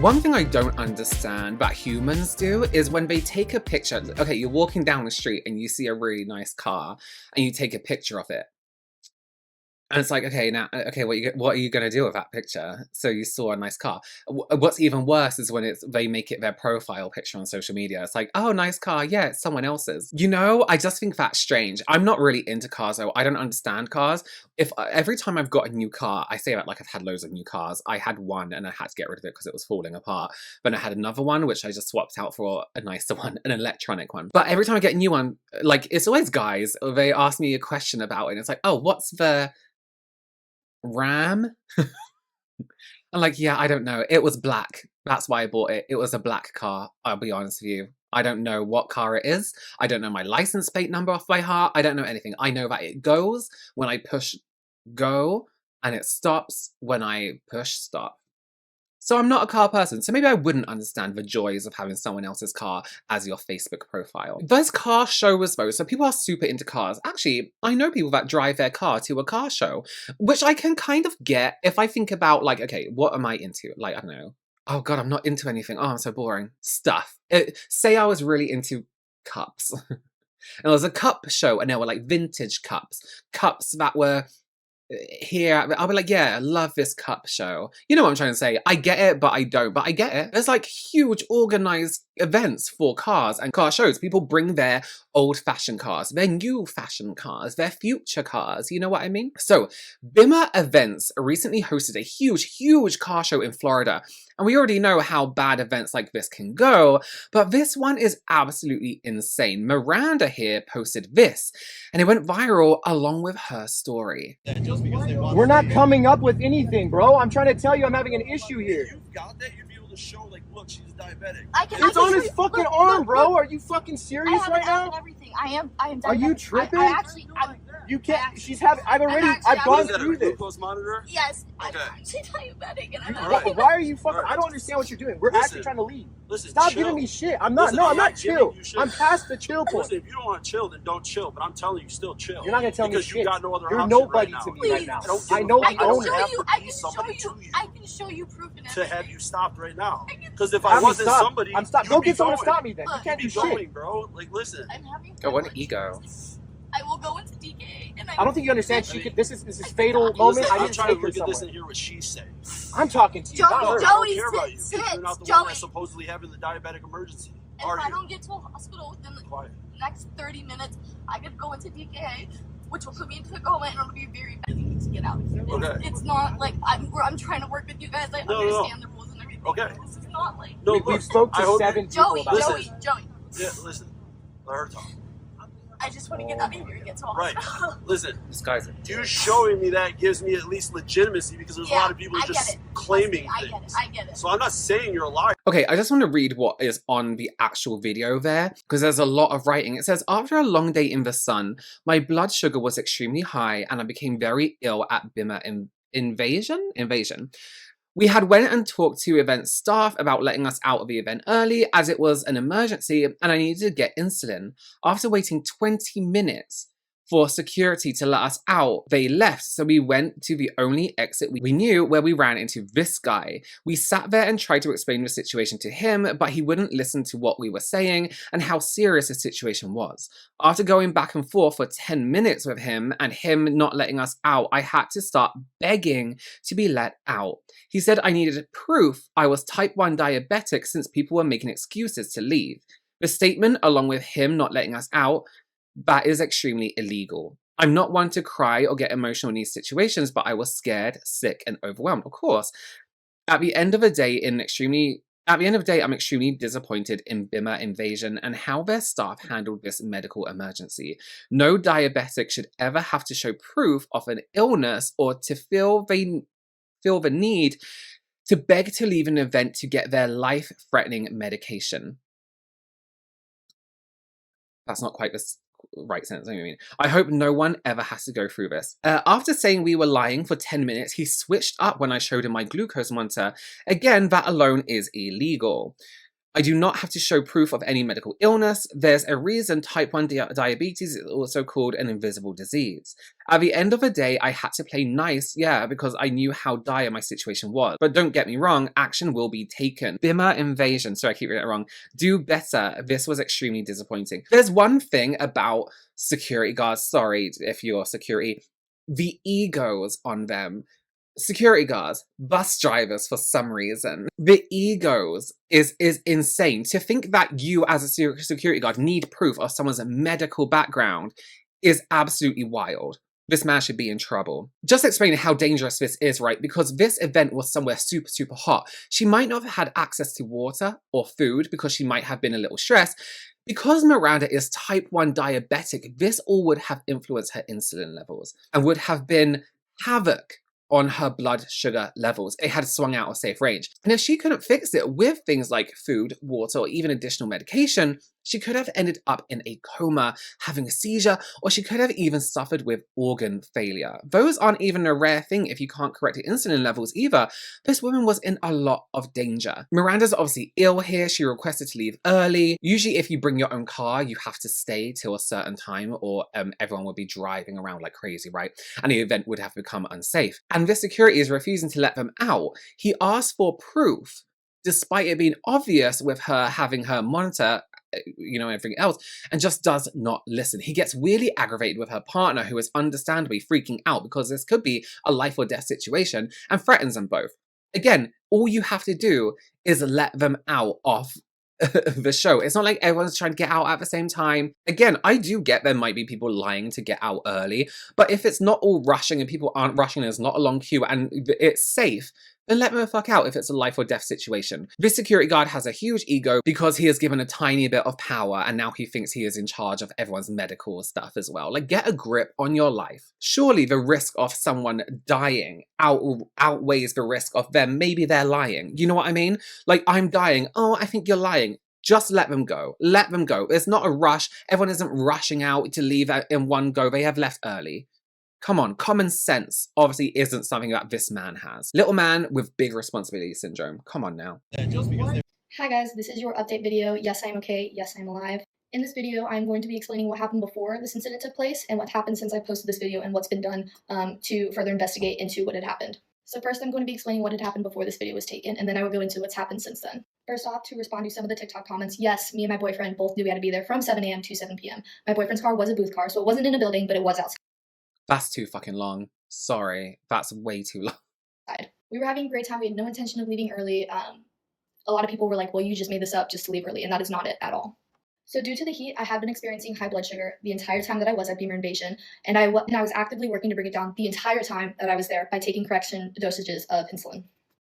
One thing I don't understand that humans do is when they take a picture. Okay, you're walking down the street and you see a really nice car and you take a picture of it. And it's like, okay, now, okay, what are you gonna do with that picture? So you saw a nice car. What's even worse is when they make it their profile picture on social media. It's like, oh, nice car, yeah, it's someone else's. You know, I just think that's strange. I'm not really into cars though. I don't understand cars. If every time I've got a new car, I say that like I've had loads of new cars. I had one and I had to get rid of it because it was falling apart. Then I had another one which I just swapped out for a nicer one, an electronic one. But every time I get a new one, like it's always guys. They ask me a question about it. And it's like, oh, what's the RAM? I'm like, yeah, I don't know. It was black. That's why I bought it. It was a black car. I'll be honest with you. I don't know what car it is. I don't know my license plate number off by heart. I don't know anything. I know that it goes when I push go and it stops when I push stop. So I'm not a car person, so maybe I wouldn't understand the joys of having someone else's car as your Facebook profile. There's car shows though, so people are super into cars. Actually, I know people that drive their car to a car show, which I can kind of get if I think about like, okay, what am I into? Like, I don't know. Oh God, I'm not into anything. Oh, I'm so boring. Stuff. Say I was really into cups. And there was a cup show and there were like vintage cups. Cups that were here, I'll be like, yeah, I love this cup show. You know what I'm trying to say? I get it, but I don't. But I get it. There's like huge organized events for cars and car shows. People bring their old-fashioned cars, their new-fashioned cars, their future cars. You know what I mean? So, Bimmer Events recently hosted a huge car show in Florida. And we already know how bad events like this can go, but this one is absolutely insane. Miranda here posted this, and it went viral along with her story. We're not coming up with anything, bro. I'm trying to tell you I'm having an issue here. You've got that, you'd be able to show, like, look, she's diabetic. It's on his fucking arm, bro. Are you fucking serious right now? Everything. I am diabetic. Are you tripping? You can't. I've gone through this. Glucose monitor? Yes. Okay. I'm actually diabetic, and I'm Why are you fucking? I don't understand what you're doing. We're actually trying to leave. Listen, Stop chill. giving me shit. I'm not. Listen, No, I'm not giving chill. you shit. I'm past the chill point. Listen, if you don't want to chill, then don't chill. But I'm telling you, still chill. You're not gonna tell me because shit. You got no other You're option nobody right to now. me right now. Please. I know I the can owner. show you. I can show you proof and To have you stopped right now. Because if I'm I wasn't stopped. somebody, I'm stopped. Go get someone to stop me then. You Look, can't do be shit. going, bro. Like, listen. I'm having. Go on, ego. I will go into DK, and I don't think you understand. This is fatal moment. Listen, I I'm didn't trying to take her look at this somewhere. and hear what she's saying. I'm talking to you. not her. I don't care about you. sit, You're not the Joey. one that's supposedly having the diabetic emergency. And Are if I you? don't get to a hospital within the Quiet. next 30 minutes, I could go into DKA, which will put me into a coma, and it'll be very bad to get out of here. Okay. It's not like I'm trying to work with you guys. I understand the rules and everything. Okay. This is not like No, We've look, spoke I to hope 7 people Joey, about Listen. this. Joey. Yeah, listen. Let her talk. I just want to get out of here and get to a Right. hospital. Listen. This guy's a You showing me that gives me at least legitimacy because there's a lot of people I just get it. claiming I things. get it. I get it. So I'm not saying you're a liar. Okay, I just want to read what is on the actual video there, because there's a lot of writing. It says, after a long day in the sun, my blood sugar was extremely high and I became very ill at Bimmer Invasion. We had went and talked to event staff about letting us out of the event early as it was an emergency and I needed to get insulin. After waiting 20 minutes for security to let us out, they left, so we went to the only exit we knew, where we ran into this guy. We sat there and tried to explain the situation to him, but he wouldn't listen to what we were saying and how serious the situation was. After going back and forth for 10 minutes with him and him not letting us out, I had to start begging to be let out. He said I needed proof I was type 1 diabetic since people were making excuses to leave. The statement, along with him not letting us out, that is extremely illegal. I'm not one to cry or get emotional in these situations, but I was scared, sick, and overwhelmed. Of course, at the end of the day, I'm extremely disappointed in Bimmer Invasion and how their staff handled this medical emergency. No diabetic should ever have to show proof of an illness or to feel the need to beg to leave an event to get their life-threatening medication. That's not quite the right sentence, I mean. I hope no one ever has to go through this. After saying we were lying for 10 minutes, he switched up when I showed him my glucose monitor. Again, that alone is illegal. I do not have to show proof of any medical illness. There's a reason type 1 diabetes is also called an invisible disease. At the end of the day, I had to play nice, yeah, because I knew how dire my situation was. But don't get me wrong, action will be taken. Bimmer invasion, sorry I keep reading it wrong. Do better. This was extremely disappointing. There's one thing about security guards, sorry if you're security, the egos on them. Security guards, bus drivers for some reason. The egos is insane. To think that you as a security guard need proof of someone's medical background is absolutely wild. This man should be in trouble. Just explaining how dangerous this is, right? Because this event was somewhere super, super hot. She might not have had access to water or food because she might have been a little stressed. Because Miranda is type 1 diabetic, this all would have influenced her insulin levels and would have been havoc on her blood sugar levels. It had swung out of safe range. And if she couldn't fix it with things like food, water, or even additional medication, she could have ended up in a coma, having a seizure, or she could have even suffered with organ failure. Those aren't even a rare thing if you can't correct your insulin levels either. This woman was in a lot of danger. Miranda's obviously ill here. She requested to leave early. Usually if you bring your own car, you have to stay till a certain time or everyone would be driving around like crazy, right? And the event would have become unsafe. And this security is refusing to let them out. He asked for proof, despite it being obvious with her having her monitor, you know, everything else, and just does not listen. He gets really aggravated with her partner, who is understandably freaking out because this could be a life or death situation, and threatens them both. Again, all you have to do is let them out of the show. It's not like everyone's trying to get out at the same time. Again, I do get there might be people lying to get out early, but if it's not all rushing and people aren't rushing, there's not a long queue and it's safe, then let them the fuck out if it's a life or death situation. This security guard has a huge ego because he is given a tiny bit of power and now he thinks he is in charge of everyone's medical stuff as well. Like, get a grip on your life. Surely the risk of someone dying outweighs the risk of them, maybe they're lying. You know what I mean? Like, I'm dying. Oh, I think you're lying. Just let them go. Let them go. It's not a rush. Everyone isn't rushing out to leave in one go. They have left early. Come on, common sense obviously isn't something that this man has. Little man with big responsibility syndrome. Come on now. Hi guys, this is your update video. Yes, I'm okay. Yes, I'm alive. In this video, I'm going to be explaining what happened before this incident took place and what happened since I posted this video and what's been done to further investigate into what had happened. So first, I'm going to be explaining what had happened before this video was taken, and then I will go into what's happened since then. First off, to respond to some of the TikTok comments, yes, me and my boyfriend both knew we had to be there from 7 a.m. to 7 p.m. My boyfriend's car was a booth car, so it wasn't in a building, but it was outside. That's too fucking long. Sorry, that's way too long. We were having a great time. We had no intention of leaving early. A lot of people were like, well, you just made this up just to leave early, and that is not it at all. So due to the heat, I had been experiencing high blood sugar the entire time that I was at Beamer Invasion, and I was actively working to bring it down the entire time that I was there by taking correction dosages of insulin.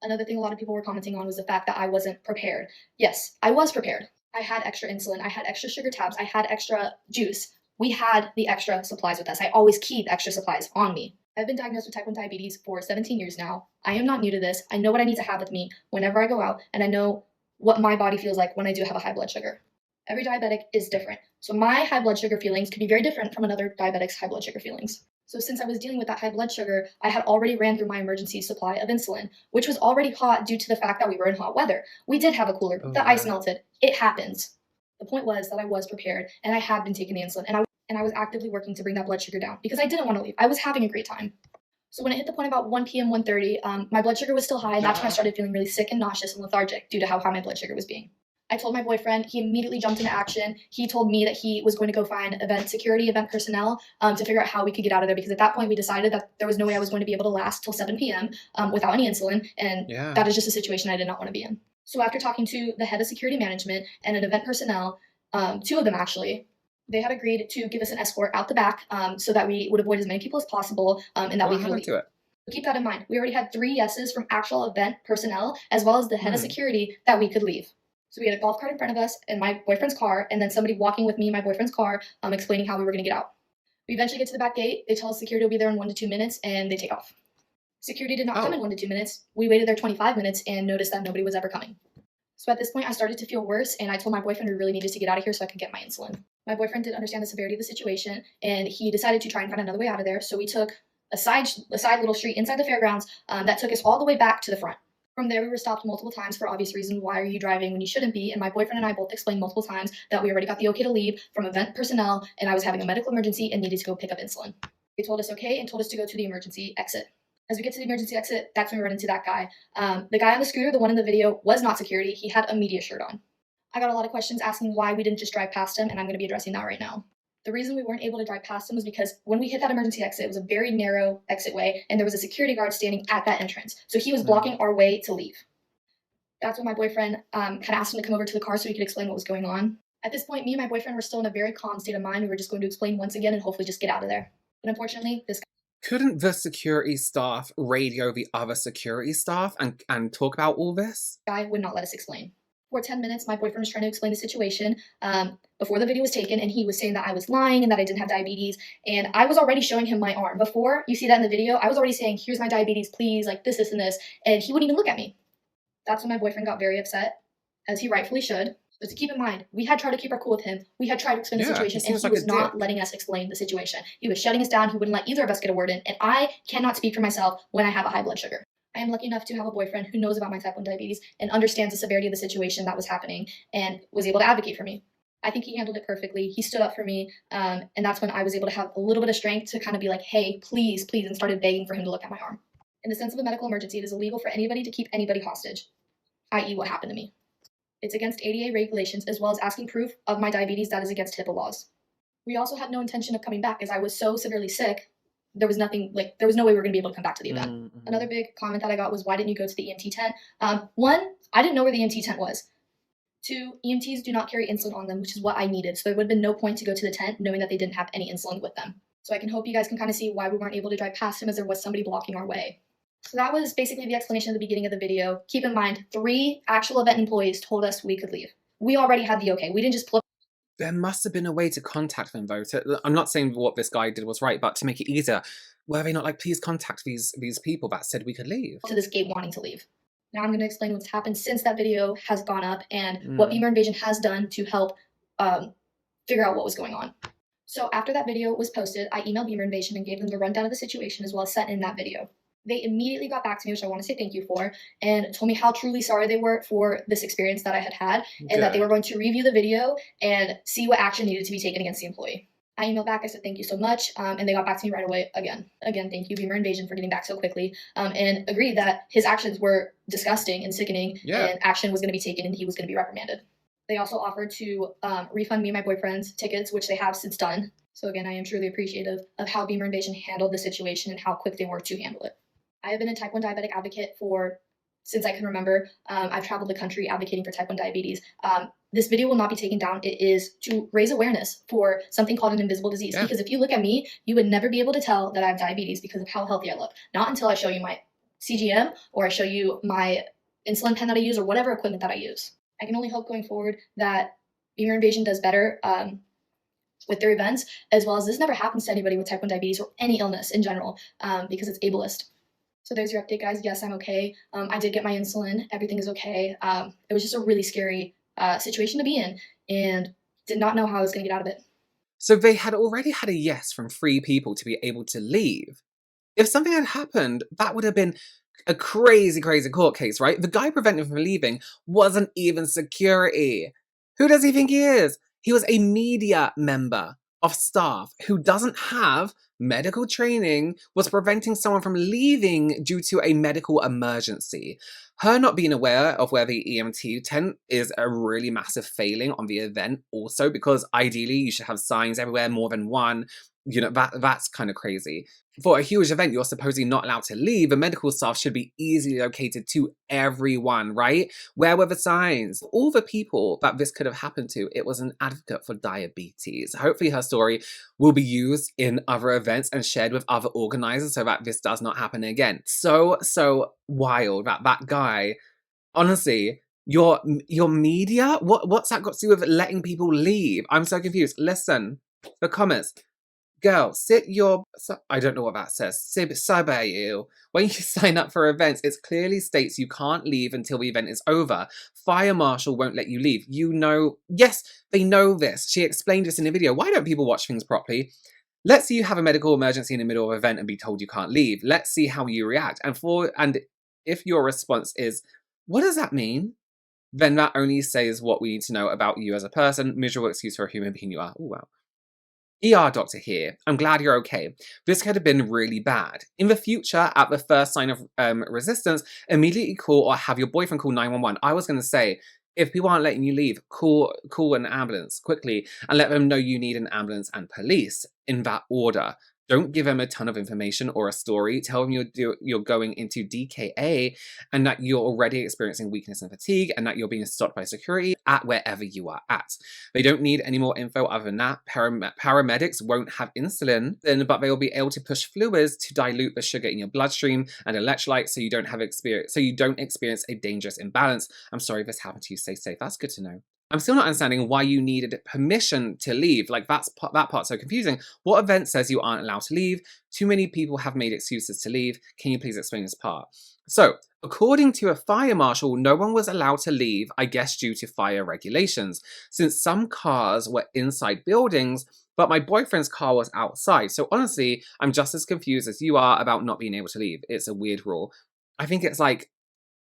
Another thing a lot of people were commenting on was the fact that I wasn't prepared. Yes, I was prepared. I had extra insulin, I had extra sugar tabs, I had extra juice. We had the extra supplies with us. I always keep extra supplies on me. I've been diagnosed with type 1 diabetes for 17 years now. I am not new to this. I know what I need to have with me whenever I go out, and I know what my body feels like when I do have a high blood sugar. Every diabetic is different. So my high blood sugar feelings could be very different from another diabetic's high blood sugar feelings. So since I was dealing with that high blood sugar, I had already ran through my emergency supply of insulin, which was already hot due to the fact that we were in hot weather. We did have a cooler. The ice melted. It happens. The point was that I was prepared, and I had been taking the insulin, and I was actively working to bring that blood sugar down because I didn't want to leave. I was having a great time. So when it hit the point about 1 p.m., 1:30, my blood sugar was still high, and that's when I started feeling really sick and nauseous and lethargic due to how high my blood sugar was being. I told my boyfriend. He immediately jumped into action. He told me that he was going to go find event personnel to figure out how we could get out of there, because at that point we decided that there was no way I was going to be able to last till 7 p.m. Without any insulin, and that is just a situation I did not want to be in. So after talking to the head of security management and an event personnel, two of them actually, they had agreed to give us an escort out the back so that we would avoid as many people as possible and that we could leave. Keep that in mind. We already had 3 yeses from actual event personnel as well as the head of security that we could leave. So we had a golf cart in front of us and my boyfriend's car, and then somebody walking with me in my boyfriend's car explaining how we were going to get out. We eventually get to the back gate. They tell us security will be there in 1 to 2 minutes, and they take off. Security did not come in 1 to 2 minutes. We waited there 25 minutes and noticed that nobody was ever coming. So at this point, I started to feel worse, and I told my boyfriend we really needed to get out of here so I could get my insulin. My boyfriend did understand the severity of the situation, and he decided to try and find another way out of there. So we took a side little street inside the fairgrounds that took us all the way back to the front. From there, we were stopped multiple times for obvious reasons. Why are you driving when you shouldn't be? And my boyfriend and I both explained multiple times that we already got the okay to leave from event personnel, and I was having a medical emergency and needed to go pick up insulin. They told us okay and told us to go to the emergency exit. As we get to the emergency exit, that's when we run into that guy. The guy on the scooter, the one in the video, was not security. He had a media shirt on. I got a lot of questions asking why we didn't just drive past him, and I'm going to be addressing that right now. The reason we weren't able to drive past him was because when we hit that emergency exit, it was a very narrow exit way, and there was a security guard standing at that entrance. So he was blocking our way to leave. That's when my boyfriend kind of asked him to come over to the car so he could explain what was going on. At this point, me and my boyfriend were still in a very calm state of mind. We were just going to explain once again and hopefully just get out of there. But unfortunately, this Couldn't the security staff radio the other security staff and talk about all this? guy would not let us explain. For 10 minutes, my boyfriend was trying to explain the situation before the video was taken, and he was saying that I was lying and that I didn't have diabetes, and I was already showing him my arm. Before you see that in the video, I was already saying, here's my diabetes, please, like this, and this, and he wouldn't even look at me. That's when my boyfriend got very upset, as he rightfully should. But to keep in mind, we had tried to keep our cool with him. We had tried to explain the situation, and he was not letting us explain the situation. He was shutting us down. He wouldn't let either of us get a word in, and I cannot speak for myself when I have a high blood sugar. I am lucky enough to have a boyfriend who knows about my type 1 diabetes and understands the severity of the situation that was happening and was able to advocate for me. I think he handled it perfectly. He stood up for me, and that's when I was able to have a little bit of strength to kind of be like, hey, please, please, and started begging for him to look at my arm. In the sense of a medical emergency, it is illegal for anybody to keep anybody hostage, i.e. what happened to me. It's against ADA regulations, as well as asking proof of my diabetes that is against HIPAA laws. We also had no intention of coming back as I was so severely sick. There was no way we were going to be able to come back to the event. Mm-hmm. Another big comment that I got was, why didn't you go to the EMT tent? One, I didn't know where the EMT tent was. Two, EMTs do not carry insulin on them, which is what I needed. So there would have been no point to go to the tent knowing that they didn't have any insulin with them. So I can hope you guys can kind of see why we weren't able to drive past him, as there was somebody blocking our way. So that was basically the explanation at the beginning of the video. Keep in mind, 3 actual event employees told us we could leave. We already had the okay. We didn't just pull up. There must have been a way to contact them, though. I'm not saying what this guy did was right, but to make it easier, were they not like, please contact these people that said we could leave? To this gate wanting to leave. Now I'm going to explain what's happened since that video has gone up and what Beamer Invasion has done to help figure out what was going on. So after that video was posted, I emailed Beamer Invasion and gave them the rundown of the situation as well as sent in that video. They immediately got back to me, which I want to say thank you for, and told me how truly sorry they were for this experience that I had, and that they were going to review the video and see what action needed to be taken against the employee. I emailed back, I said thank you so much, and they got back to me right away again. Again, thank you, Beamer Invasion, for getting back so quickly, and agreed that his actions were disgusting and sickening, and action was going to be taken and he was going to be reprimanded. They also offered to refund me and my boyfriend's tickets, which they have since done. So again, I am truly appreciative of how Beamer Invasion handled the situation and how quick they were to handle it. I have been a type 1 diabetic advocate since I can remember. I've traveled the country advocating for type 1 diabetes. This video will not be taken down. It is to raise awareness for something called an invisible disease. Because if you look at me, you would never be able to tell that I have diabetes because of how healthy I look. Not until I show you my CGM or I show you my insulin pen that I use or whatever equipment that I use. I can only hope going forward that Beamer Invasion does better with their events, as well as this never happens to anybody with type 1 diabetes or any illness in general, because it's ableist. So there's your update, guys. Yes, I'm okay. I did get my insulin. Everything is okay. It was just a really scary situation to be in and did not know how I was going to get out of it. So they had already had a yes from 3 people to be able to leave. If something had happened, that would have been a crazy, crazy court case, right? The guy preventing him from leaving wasn't even security. Who does he think he is? He was a media member of staff who doesn't have medical training, was preventing someone from leaving due to a medical emergency. Her not being aware of where the EMT tent is a really massive failing on the event also, because ideally you should have signs everywhere, more than one. You know, that's kind of crazy. For a huge event, you're supposedly not allowed to leave. The medical staff should be easily located to everyone, right? Where were the signs? All the people that this could have happened to, it was an advocate for diabetes. Hopefully her story will be used in other events and shared with other organizers so that this does not happen again. So wild that guy, honestly, your media, what's that got to do with letting people leave? I'm so confused. Listen, the comments. Girl, I don't know what that says. Sabayu. When you sign up for events, it clearly states you can't leave until the event is over. Fire marshal won't let you leave. You know, yes, they know this. She explained this in the video. Why don't people watch things properly? Let's say you have a medical emergency in the middle of an event and be told you can't leave. Let's see how you react. And if your response is, what does that mean? Then that only says what we need to know about you as a person. Miserable excuse for a human being you are. Oh, wow. ER doctor here. I'm glad you're okay. This could have been really bad. In the future, at the first sign of resistance, immediately call or have your boyfriend call 911. I was going to say, if people aren't letting you leave, call an ambulance quickly and let them know you need an ambulance and police in that order. Don't give them a ton of information or a story. Tell them you're going into DKA and that you're already experiencing weakness and fatigue and that you're being stopped by security at wherever you are at. They don't need any more info other than that. Paramedics won't have insulin, but they will be able to push fluids to dilute the sugar in your bloodstream and electrolytes so you don't experience a dangerous imbalance. I'm sorry this happened to you. Stay safe. That's good to know. I'm still not understanding why you needed permission to leave. Like, that part's so confusing. What event says you aren't allowed to leave? Too many people have made excuses to leave. Can you please explain this part? So, according to a fire marshal, no one was allowed to leave, I guess due to fire regulations, since some cars were inside buildings, but my boyfriend's car was outside. So honestly, I'm just as confused as you are about not being able to leave. It's a weird rule. I think it's like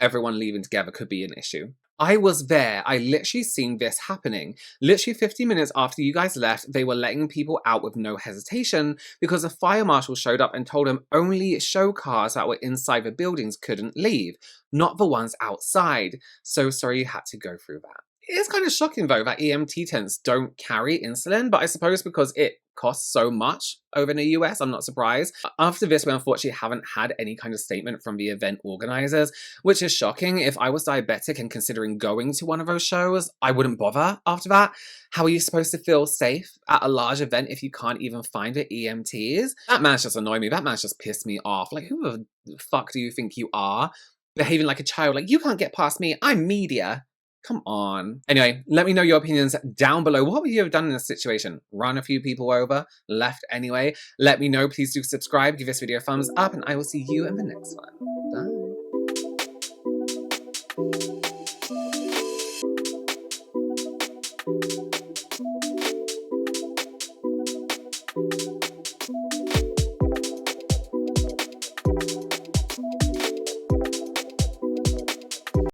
everyone leaving together could be an issue. I was there. I literally seen this happening. Literally 50 minutes after you guys left, they were letting people out with no hesitation because a fire marshal showed up and told them only show cars that were inside the buildings couldn't leave, not the ones outside. So sorry you had to go through that. It is kind of shocking though that EMT tents don't carry insulin, but I suppose because it costs so much over in the US, I'm not surprised. After this, we unfortunately haven't had any kind of statement from the event organizers, which is shocking. If I was diabetic and considering going to one of those shows, I wouldn't bother after that. How are you supposed to feel safe at a large event if you can't even find the EMTs? That man's just annoyed me. That man's just pissed me off. Like, who the fuck do you think you are? Behaving like a child, like, you can't get past me, I'm media. Come on. Anyway, let me know your opinions down below. What would you have done in this situation? Run a few people over? Left anyway? Let me know. Please do subscribe, give this video a thumbs up, and I will see you in the next one. Bye.